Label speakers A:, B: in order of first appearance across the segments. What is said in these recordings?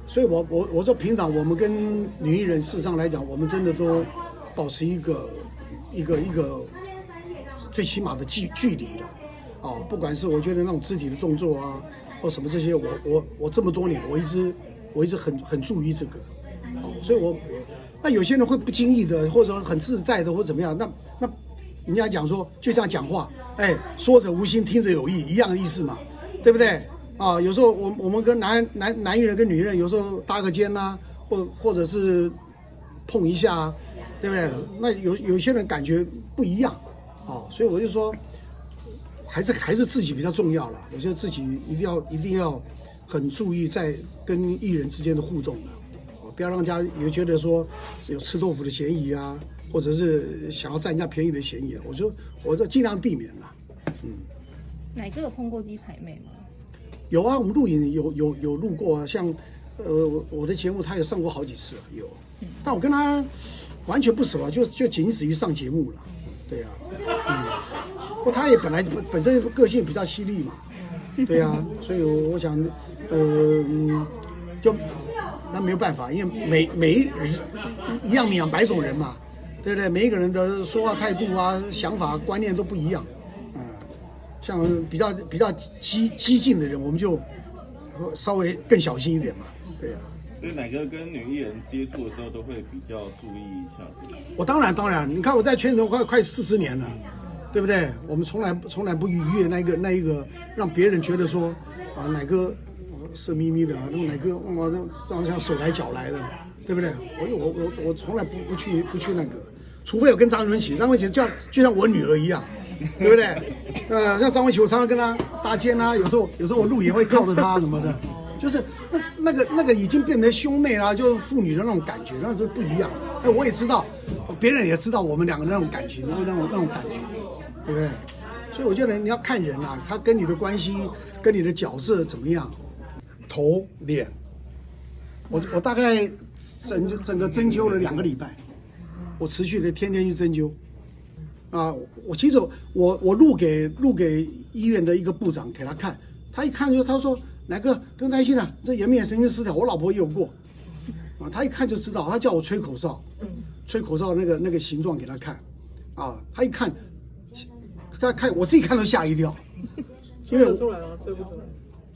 A: 所以我说平常我们跟女艺人事实上来讲，我们真的都保持一个最起码的距离的，哦，不管是我觉得那种肢体的动作啊，或什么这些，我这么多年我一直很注意这个，哦，所以那有些人会不经意的，或者说很自在的，或怎么样，那人家讲说就这样讲话，哎，说者无心，听者有意，一样的意思嘛，对不对？啊，有时候我们跟男艺人跟女艺人有时候搭个肩呐，或者是碰一下，对不对？那有些人感觉不一样，哦，所以我就说，还是自己比较重要了。我觉得自己一定要很注意在跟艺人之间的互动了，哦，不要让人家也觉得说有吃豆腐的嫌疑啊，或者是想要占人家便宜的嫌疑啊。我就尽量避免了。
B: 哪个有碰过鸡排妹吗？
A: 有啊，我们录影有录过啊，像我的节目他也上过好几次，有，但我跟他完全不熟啊，就仅止于上节目了，对呀，不过他也本身个性比较犀利嘛，对呀，所以我想，就那没有办法，因为每一样米养百种人嘛，对不对？每一个人的说话态度啊、想法、观念都不一样。像比较激进的人，我们就稍微更小心一点嘛，对呀。
C: 所以乃哥跟女艺人接触的时候，都会比较注意一下，是吧？
A: 我当然，你看我在圈子快40年了，对不对？我们从来不逾越那一个让别人觉得说啊乃哥色眯眯的，那乃哥哇这样像手来脚来的，对不对？我从来不去那个，除非我跟张文琪就像我女儿一样。对不对？像张文琪，我常常跟他搭肩啊，有时候我录也会靠着他什么的，就是那个已经变成兄妹啦，就是父女的那种感觉，那就不一样。哎，我也知道，别人也知道我们两个那种感情，那种感觉，对不对？所以我觉得你要看人啊，他跟你的关系，跟你的角色怎么样，头脸，我大概整个针灸了2个礼拜，我持续的天天去针灸。啊，我其实我录给医院的一个部长给他看，他一看他说乃哥不用担心了，这颜面神经失调，我老婆也有过，啊，他一看就知道，他叫我吹口哨，吹口哨那个形状给他看，啊，他一看，他看我自己看都吓一跳，因为
D: 出来了，吹不出来，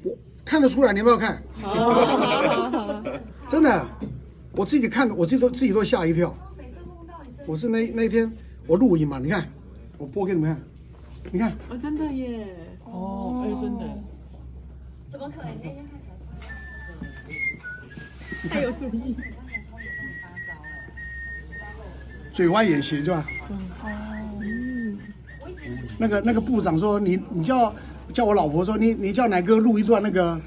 A: 我看得出来，你要不要看？真的，我自己看，我自己都吓一跳，我是那天。我录影嘛，你看，我播给你们看，你看，
D: 哦，真的耶，哦，哎，真的，
E: 怎么可能？那天看起来
D: 还有视力，
A: 嘴歪眼斜是吧？那个部长说你叫我老婆说你叫乃哥录一段那个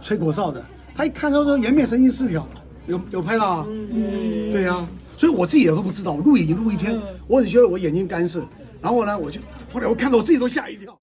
A: 吹口哨的，他一看他说颜面神经失调，有拍到啊？对呀，啊。所以我自己也都不知道，我录影录一天，我只觉得我眼睛干涩，然后呢，后来我看到我自己都吓一跳。